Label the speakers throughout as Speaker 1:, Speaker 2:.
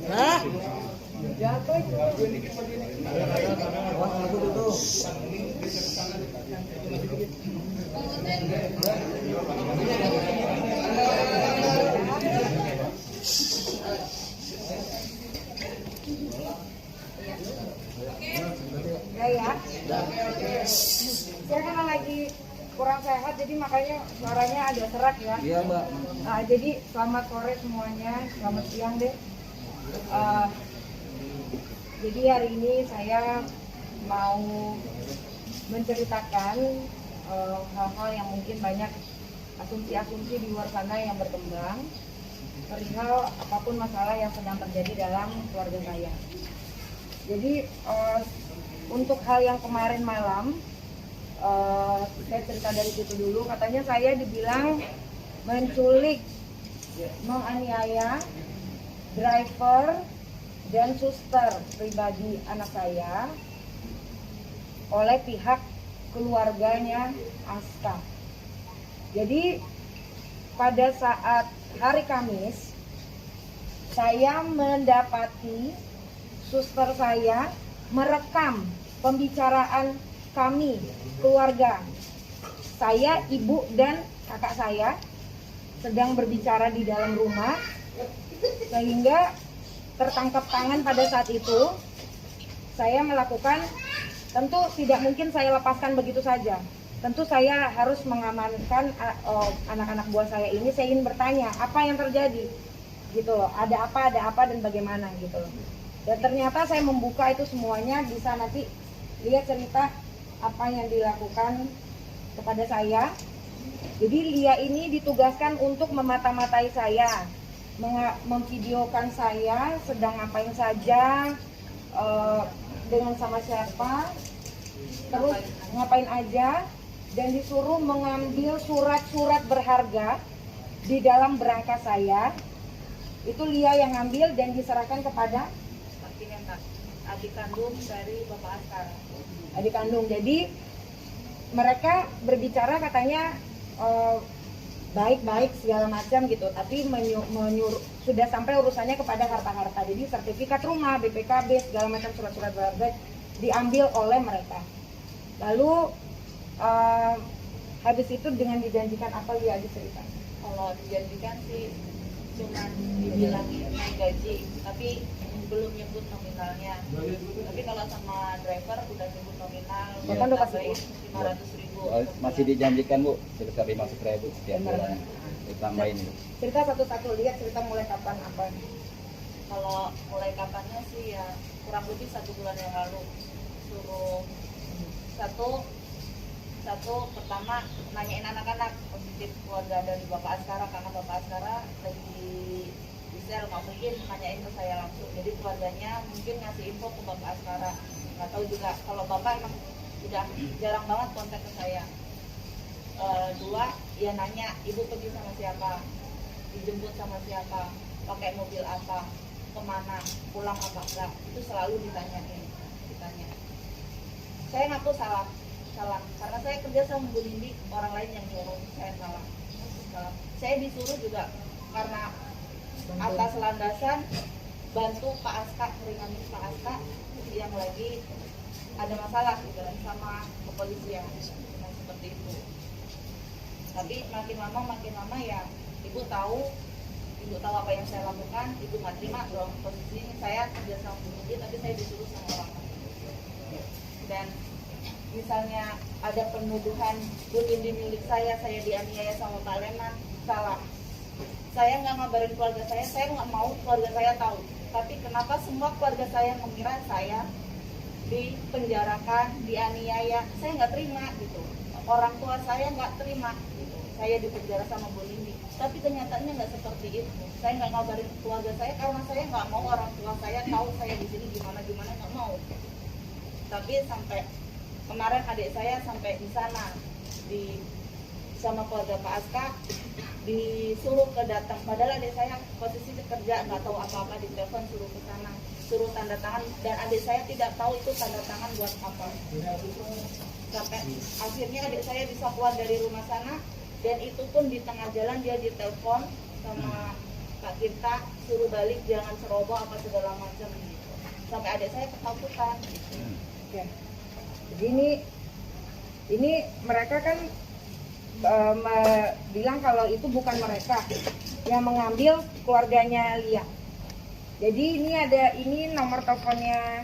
Speaker 1: Hah?
Speaker 2: Jatuh itu.
Speaker 1: Awas aku tutup.
Speaker 2: Ya. Saya kan lagi kurang sehat, jadi makanya suaranya agak serak ya.
Speaker 1: Iya, Mbak.
Speaker 2: Nah, jadi selamat sore semuanya, selamat siang deh. Jadi hari ini saya mau menceritakan hal-hal yang mungkin banyak asumsi-asumsi di luar sana yang berkembang perihal apapun masalah yang sedang terjadi dalam keluarga saya. Jadi untuk hal yang kemarin malam, saya cerita dari situ dulu. Katanya saya dibilang menculik, menganiaya driver dan suster pribadi anak saya oleh pihak keluarganya Aska. Jadi pada saat hari Kamis, saya mendapati suster saya merekam pembicaraan kami, keluarga saya, ibu dan kakak saya sedang berbicara di dalam rumah, sehingga tertangkap tangan pada saat itu. Saya melakukan, tentu tidak mungkin saya lepaskan begitu saja. Tentu saya harus mengamankan anak-anak buah saya ini. Saya ingin bertanya apa yang terjadi, gitu loh. Ada apa dan bagaimana, gitu loh. Dan ternyata saya membuka itu semuanya, bisa nanti lihat cerita apa yang dilakukan kepada saya. Jadi Lia ini ditugaskan untuk memata-matai saya, memvideokan saya sedang ngapain saja, dengan sama siapa, terus ngapain aja, dan disuruh mengambil surat-surat berharga di dalam berangkas saya. Itu Lia yang ngambil dan diserahkan kepada
Speaker 3: adik kandung dari Bapak Askar.
Speaker 2: Adik kandung. Jadi mereka berbicara katanya baik-baik segala macam gitu, tapi menyuruh sudah sampai urusannya kepada harta-harta. Jadi sertifikat rumah, BPKB, segala macam surat-surat berharga diambil oleh mereka. Lalu habis itu dengan dijanjikan apa, dia cerita?
Speaker 3: Kalau dijanjikan sih cuma dibilangin naik gaji, tapi belum nyebut nominalnya. Tapi kalau sama driver udah nyebut nominal,
Speaker 2: Bapak udah kasih
Speaker 3: 500.000.
Speaker 4: Masih dijanjikan Bu, sebesar 500.000 setiap bulan. Ditambahin Bu.
Speaker 2: Cerita satu-satu, lihat cerita mulai kapan apa?
Speaker 3: Kalau mulai kapannya sih ya kurang lebih 1 bulan yang lalu. Suruh satu pertama nanyain anak-anak positif keluarga dari Bapak Askara, karena Bapak Askara lagi di sel, nggak mungkin nanyain ke saya langsung. Jadi keluarganya mungkin ngasih info ke Bapak Askara. Nggak tahu juga, kalau Bapak emang udah jarang banget kontak ke saya. 2, ya nanya ibu pergi sama siapa, dijemput sama siapa, pakai mobil apa, kemana, pulang apa enggak, itu selalu ditanya. Saya ngaku salah, karena saya kerja sama Bu Nindi, orang lain yang nyuruh, saya salah. Saya disuruh juga karena atas landasan bantu Pak Aska, meringanin Pak Aska yang lagi ada masalah gitu sama kepolisian, seperti itu. Tapi makin lama ya ibu tahu apa yang saya lakukan. Ibu nggak terima dong, posisi ini saya kerja sama Bu Nindi tapi saya disuruh sama orang lain. Dan misalnya ada penuduhan Bu Nindi milik saya dianiaya sama Pak Leman, salah. Saya nggak ngabarin keluarga saya nggak mau keluarga saya tahu. Tapi kenapa semua keluarga saya mengira saya dipenjarakan, dianiaya? Saya nggak terima gitu. Orang tua saya nggak terima gitu. Saya dipenjara sama Bu Nindi. Tapi kenyataannya nggak seperti itu. Saya nggak ngabarin keluarga saya karena saya nggak mau orang tua saya tahu saya di sini gimana, nggak mau. Tapi sampai kemarin adik saya sampai di sana sama keluarga Pak Aska, disuruh datang, padahal adik saya posisi kerja nggak tahu apa-apa, di telepon suruh ke sana, suruh tanda tangan, dan adik saya tidak tahu itu tanda tangan buat apa. Sampai akhirnya adik saya bisa keluar dari rumah sana, dan itu pun di tengah jalan dia ditelepon sama Kak Tirta suruh balik, jangan ceroboh apa segala macam gitu. Sampai adik saya ketakutan gitu.
Speaker 2: Oke. Jadi ini mereka kan bilang kalau itu bukan mereka yang mengambil, keluarganya Lia. Jadi ini nomor teleponnya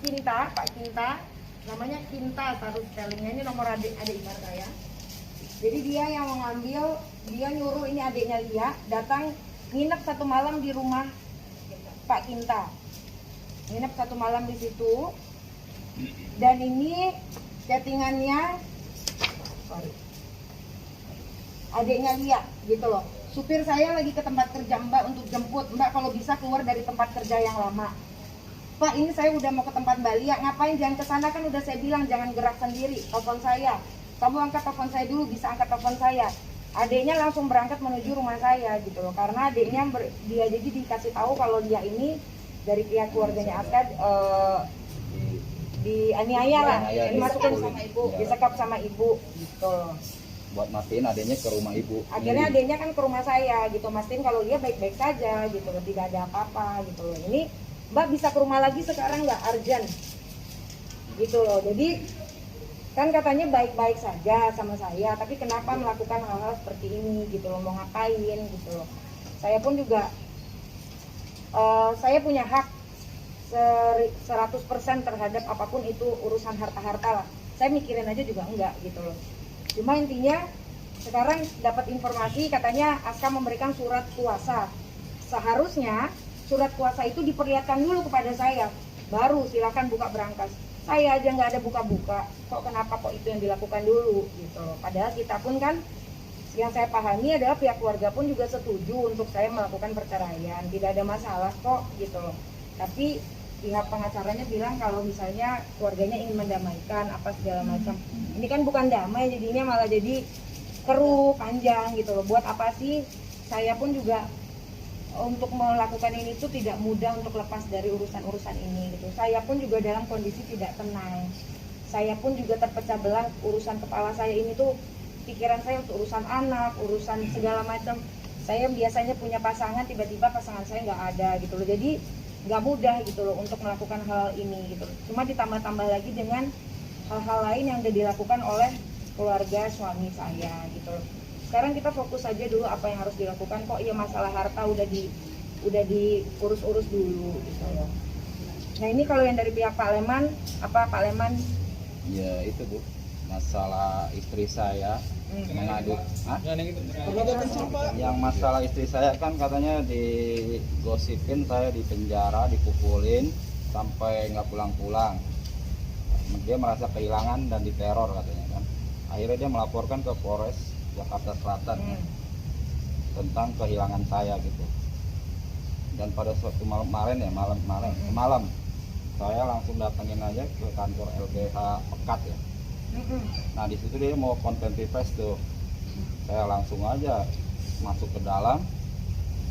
Speaker 2: Kinta, Pak Kinta, namanya Kinta, taruh spellingnya, ini nomor adik ipar saya. Jadi dia yang mengambil, dia nyuruh ini adiknya Lia datang nginep 1 malam di rumah Pak Kinta, nginep 1 malam di situ. Dan ini chattingannya, sorry, adiknya Lia gitu loh. Supir saya lagi ke tempat kerja Mbak untuk jemput, Mbak kalau bisa keluar dari tempat kerja yang lama. Pak, ini saya udah mau ke tempat Mbak Lia, ngapain jangan ke sana, kan udah saya bilang jangan gerak sendiri, telepon saya. Kamu angkat telepon saya dulu, bisa angkat telepon saya. Adiknya langsung berangkat menuju rumah saya gitu loh, karena adiknya dia jadi dikasih tahu kalau dia ini dari pihak keluarganya Aska dianiaya lah, dimasukin sama ibu, disekap sama ibu gitu loh.
Speaker 4: Buat mastiin adanya ke rumah ibu.
Speaker 2: Akhirnya adanya kan ke rumah saya gitu, mastiin kalau dia baik-baik saja gitu loh, tidak ada apa-apa gitu loh. Ini Mbak bisa ke rumah lagi sekarang nggak, urgent gitu loh. Jadi kan katanya baik-baik saja sama saya, tapi kenapa melakukan hal-hal seperti ini gitu loh, mau ngapain gitu loh. Saya pun juga saya punya hak 100% terhadap apapun itu urusan harta-harta lah. Saya mikirin aja juga enggak gitu loh. Cuma intinya sekarang dapat informasi katanya Aska memberikan surat kuasa. Seharusnya surat kuasa itu diperlihatkan dulu kepada saya, baru silakan buka berangkas. Saya aja nggak ada buka-buka, kok kenapa kok itu yang dilakukan dulu gitu loh. Padahal kita pun kan, yang saya pahami adalah pihak keluarga pun juga setuju untuk saya melakukan perceraian, tidak ada masalah kok gitu loh. Tapi pihak pengacaranya bilang kalau misalnya keluarganya ingin mendamaikan apa segala macam. Ini kan bukan damai, jadinya malah jadi keruh panjang gitu loh. Buat apa sih? Saya pun juga untuk melakukan ini tuh tidak mudah untuk lepas dari urusan-urusan ini gitu. Saya pun juga dalam kondisi tidak tenang. Saya pun juga terpecah belah, urusan kepala saya ini tuh pikiran saya untuk urusan anak, urusan segala macam. Saya biasanya punya pasangan, tiba-tiba pasangan saya nggak ada gitu loh. Jadi nggak mudah gitu loh untuk melakukan hal ini gitu. Cuma ditambah-tambah lagi dengan hal-hal lain yang udah dilakukan oleh keluarga suami saya gitu loh. Sekarang kita fokus aja dulu apa yang harus dilakukan. Kok ya masalah harta udah diurus-urus dulu gitu loh. Nah ini kalau yang dari pihak Pak Leman, apa Pak Leman?
Speaker 4: Ya itu Bu, masalah istri saya mengadu. Yang masalah istri saya kan katanya digosipin saya di penjara, dipukulin sampai nggak pulang-pulang. Dia merasa kehilangan dan diteror katanya kan. Akhirnya dia melaporkan ke Polres Jakarta Selatan tentang kehilangan saya gitu. Dan pada suatu malam malam saya langsung datengin aja ke kantor LBH Pekat ya. Nah di situ dia mau konferensi pers tuh. Saya langsung aja masuk ke dalam.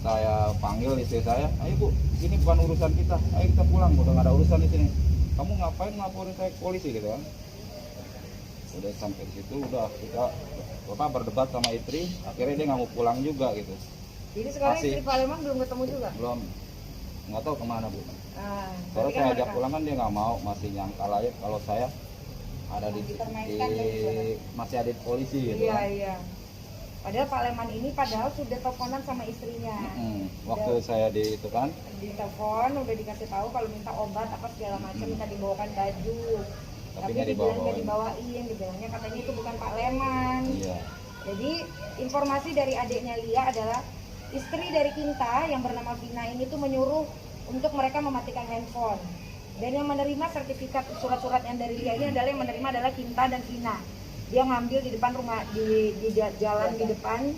Speaker 4: Saya panggil istri saya, ayo Bu, ini bukan urusan kita, ayo kita pulang, udah nggak ada urusan di sini. Kamu ngapain ngelaporin saya ke polisi gitu kan? Udah sampai di situ, udah kita berdebat sama istri, akhirnya dia nggak mau pulang juga gitu.
Speaker 2: Jadi sekarang istri Pak Leman belum ketemu juga?
Speaker 4: Belum, nggak tahu kemana Bu.
Speaker 2: Soalnya
Speaker 4: Saya ajak pulang kan dia nggak mau, masih nyangkal aja kalau saya ada masih ada di polisi gitu.
Speaker 2: Iya
Speaker 4: kan.
Speaker 2: iya. Padahal Pak Leman ini padahal sudah teleponan sama istrinya.
Speaker 4: Waktu saya itu kan
Speaker 2: ditelepon udah dikasih tahu kalau minta obat apa segala macam, minta dibawakan baju. Tapi
Speaker 4: nggak
Speaker 2: dibilang nggak dibawain, dibilangnya katanya itu bukan Pak Leman.
Speaker 4: Iya.
Speaker 2: Jadi informasi dari adiknya Lia adalah istri dari Kinta yang bernama Vina ini tuh menyuruh untuk mereka mematikan handphone. Dan yang menerima sertifikat surat-surat yang dari Lia ini adalah yang menerima adalah Kinta dan Vina. Dia ngambil di depan rumah, di jalan di depan,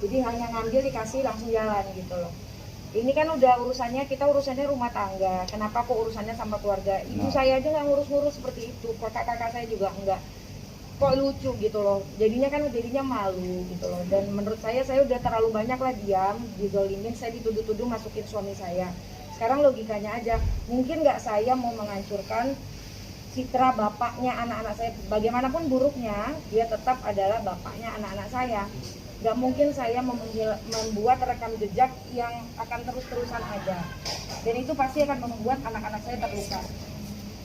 Speaker 2: jadi hanya ngambil dikasih langsung jalan gitu loh. Ini kan udah urusannya rumah tangga, kenapa kok urusannya sama keluarga? Ibu saya aja nggak ngurus-ngurus seperti itu, kakak-kakak saya juga enggak. Kok lucu gitu loh, jadinya malu gitu loh. Dan menurut saya udah terlalu banyak lah diam, dizolimin, saya dituduh-tuduh masukin suami saya. Sekarang logikanya aja, mungkin nggak saya mau menghancurkan citra bapaknya anak-anak saya, bagaimanapun buruknya dia tetap adalah bapaknya anak-anak saya. Gak mungkin saya membuat rekam jejak yang akan terus-terusan ada, dan itu pasti akan membuat anak-anak saya terluka.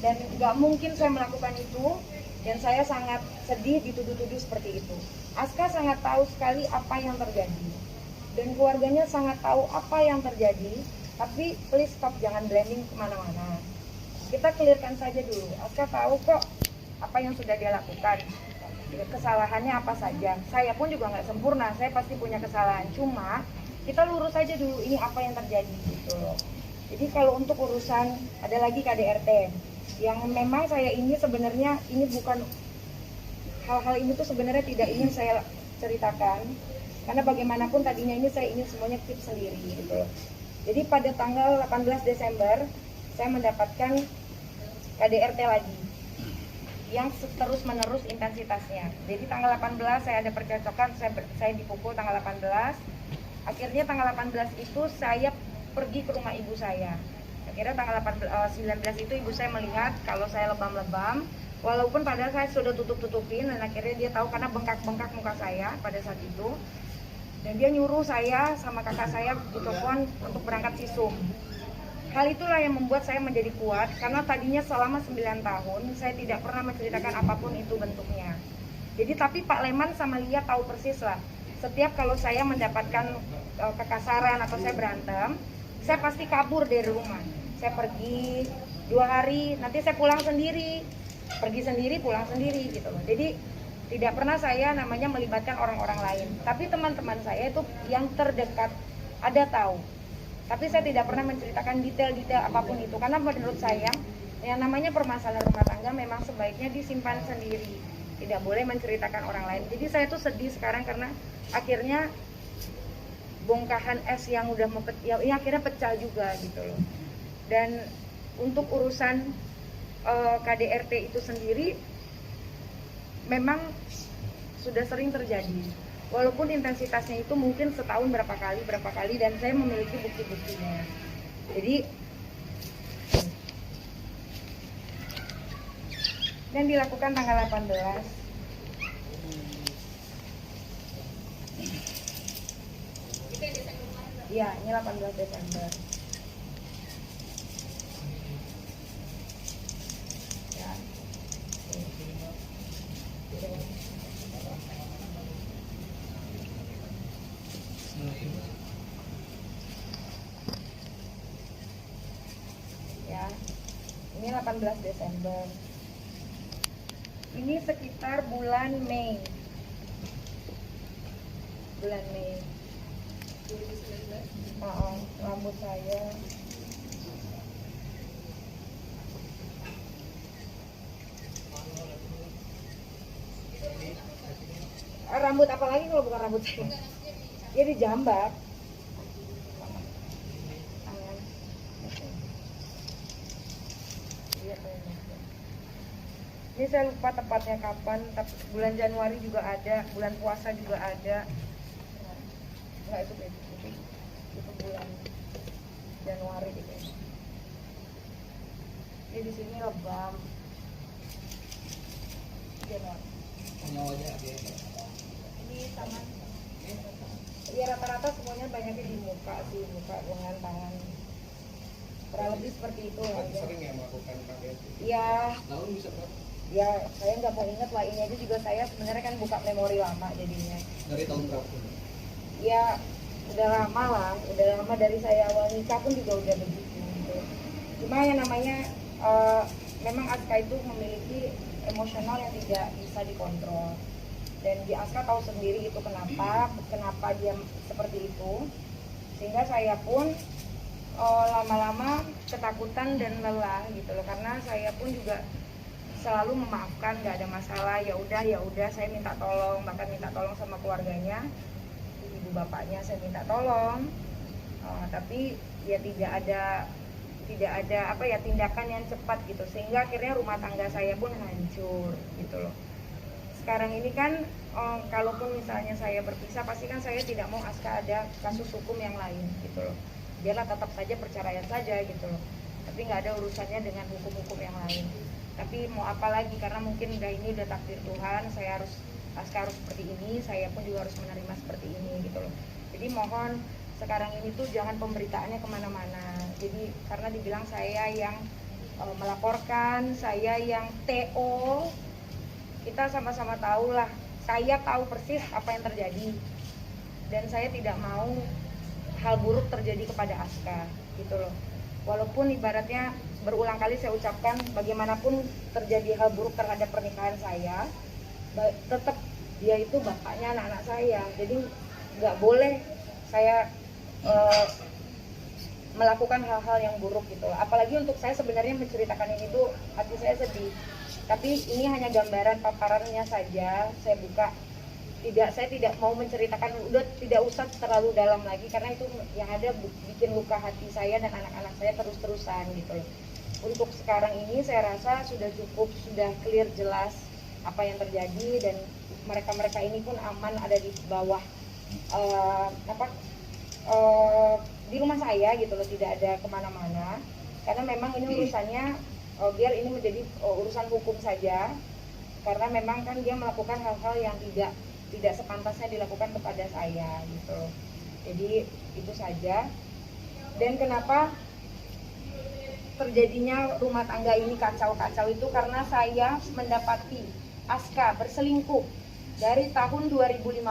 Speaker 2: Dan gak mungkin saya melakukan itu, dan saya sangat sedih dituduh-tuduh seperti itu. Aska sangat tahu sekali apa yang terjadi, dan keluarganya sangat tahu apa yang terjadi. Tapi please stop, jangan blending kemana-mana. Kita clearkan saja dulu. Aska tahu kok apa yang sudah dia lakukan, kesalahannya apa saja. Saya pun juga nggak sempurna, saya pasti punya kesalahan. Cuma kita lurus aja dulu ini apa yang terjadi gitu loh. Jadi kalau untuk urusan ada lagi KDRT, yang memang saya ini sebenarnya ini bukan hal-hal ini tuh sebenarnya tidak ingin saya ceritakan, karena bagaimanapun tadinya ini saya ingin semuanya keep sendiri gitu loh. Jadi pada tanggal 18 Desember saya mendapatkan KDRT lagi yang terus menerus intensitasnya. Jadi tanggal 18 saya ada percocokan, saya dipukul tanggal 18. Akhirnya tanggal 18 itu saya pergi ke rumah ibu saya. Akhirnya tanggal 19 itu ibu saya melihat kalau saya lebam-lebam, walaupun padahal saya sudah tutup-tutupin, dan akhirnya dia tahu karena bengkak-bengkak muka saya pada saat itu. Dan dia nyuruh saya sama kakak saya di telepon untuk berangkat visum. Hal itulah yang membuat saya menjadi kuat, karena tadinya selama 9 tahun saya tidak pernah menceritakan apapun itu bentuknya. Jadi tapi Pak Leman sama Lia tahu persis lah, setiap kalau saya mendapatkan kekasaran atau saya berantem, saya pasti kabur dari rumah. Saya pergi 2 hari, nanti saya pulang sendiri, pergi sendiri, pulang sendiri gitu loh. Jadi tidak pernah saya namanya melibatkan orang-orang lain. Tapi teman-teman saya itu yang terdekat ada tahu. Tapi saya tidak pernah menceritakan detail-detail apapun itu, karena menurut saya yang namanya permasalahan rumah tangga memang sebaiknya disimpan sendiri, tidak boleh menceritakan orang lain. Jadi saya tuh sedih sekarang karena akhirnya bongkahan es yang udah yang akhirnya pecah juga gitu loh. Dan untuk urusan KDRT itu sendiri memang sudah sering terjadi, walaupun intensitasnya itu mungkin setahun berapa kali, dan saya memiliki bukti-buktinya. Jadi dan dilakukan tanggal 18. Iya, ini 18 Desember. Ya. Ya, ini 18 Desember. Ini sekitar bulan Mei. Bulan Mei. Rambut saya rambut apa lagi kalau bukan rambut saya? Ya dijambak. Ini saya lupa tepatnya kapan, tapi bulan Januari juga ada, bulan puasa juga ada. Enggak, itu bulan Januari gitu. Ini di sini lebam. Januari. Ini tangan. Ya rata-rata semuanya banyaknya di muka sih, muka, lengan, tangan. Kurang lebih seperti itu.
Speaker 1: Sering ya melakukan KDRT?
Speaker 2: Iya.
Speaker 1: Tahun bisa berapa?
Speaker 2: Ya saya nggak mau inget lah, ini aja juga saya sebenarnya kan buka memori lama jadinya.
Speaker 1: Dari tahun berapa?
Speaker 2: Ya udah lama lah, udah lama dari saya awal nikah pun juga udah begitu gitu. Cuma yang namanya memang Aska itu memiliki emosional yang tidak bisa dikontrol, dan di Aska tahu sendiri itu kenapa dia seperti itu, sehingga saya pun lama-lama ketakutan dan lelah gitu loh, karena saya pun juga selalu memaafkan, nggak ada masalah, ya udah saya minta tolong, bahkan minta tolong sama keluarganya, ibu bapaknya saya minta tolong, tapi ya tidak ada apa ya tindakan yang cepat gitu, sehingga akhirnya rumah tangga saya pun hancur gitu loh. Sekarang ini kan kalaupun misalnya saya berpisah, pasti kan saya tidak mau Aska ada kasus hukum yang lain gitu loh, biarlah tetap saja perceraian saja gitu loh, tapi nggak ada urusannya dengan hukum-hukum yang lain. Tapi mau apa lagi, karena mungkin ini udah takdir Tuhan, saya harus Aska harus seperti ini, saya pun juga harus menerima seperti ini gitu loh. Jadi mohon sekarang ini tuh jangan pemberitaannya kemana-mana. Jadi karena dibilang saya yang melaporkan, saya yang TO, kita sama-sama tahu lah. Saya tahu persis apa yang terjadi dan saya tidak mau hal buruk terjadi kepada Aska gitu loh. Walaupun ibaratnya berulang kali saya ucapkan bagaimanapun terjadi hal buruk terhadap pernikahan saya, tetap dia itu bapaknya anak-anak saya. Jadi nggak boleh saya melakukan hal-hal yang buruk gitu loh. Apalagi untuk saya sebenarnya menceritakan ini tuh hati saya sedih. Tapi ini hanya gambaran paparannya saja, saya buka. Saya tidak mau menceritakan, udah tidak usah terlalu dalam lagi karena itu yang ada bikin luka hati saya dan anak-anak saya terus-terusan gitu loh. Untuk sekarang ini saya rasa sudah cukup, sudah clear jelas apa yang terjadi dan mereka-mereka ini pun aman ada di bawah di rumah saya gitu loh, tidak ada kemana-mana karena memang ini urusannya biar ini menjadi urusan hukum saja karena memang kan dia melakukan hal-hal yang tidak sepantasnya dilakukan kepada saya gitu loh. Jadi itu saja. Dan kenapa terjadinya rumah tangga ini kacau-kacau itu karena saya mendapati Aska berselingkuh dari tahun 2015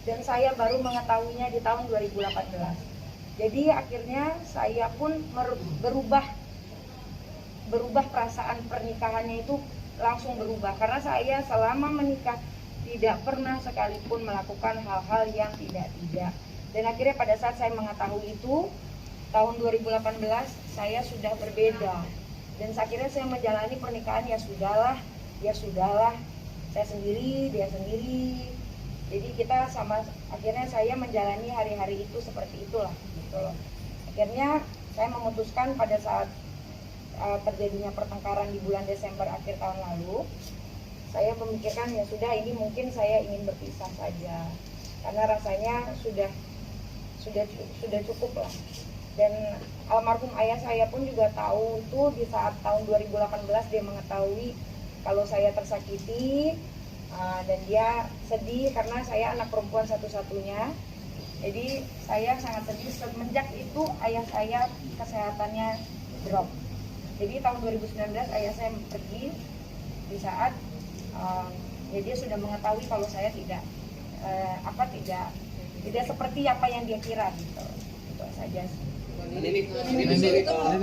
Speaker 2: dan saya baru mengetahuinya di tahun 2018. Jadi akhirnya saya pun berubah perasaan pernikahannya itu langsung berubah karena saya selama menikah tidak pernah sekalipun melakukan hal-hal yang tidak. Dan akhirnya pada saat saya mengetahui itu tahun 2018 saya sudah berbeda dan akhirnya saya menjalani pernikahan ya sudahlah saya sendiri dia sendiri. Jadi kita akhirnya saya menjalani hari-hari itu seperti itulah gitu loh. Akhirnya saya memutuskan pada saat terjadinya pertengkaran di bulan Desember akhir tahun lalu, saya memikirkan ya sudah ini mungkin saya ingin berpisah saja karena rasanya sudah cukup lah. Dan almarhum ayah saya pun juga tahu itu di saat tahun 2018 dia mengetahui kalau saya tersakiti dan dia sedih karena saya anak perempuan satu-satunya. Jadi saya sangat sedih semenjak itu ayah saya kesehatannya drop. Jadi tahun 2019 ayah saya pergi di saat ya dia sudah mengetahui kalau saya tidak seperti apa yang dia kira gitu. Itu saja.
Speaker 1: Ini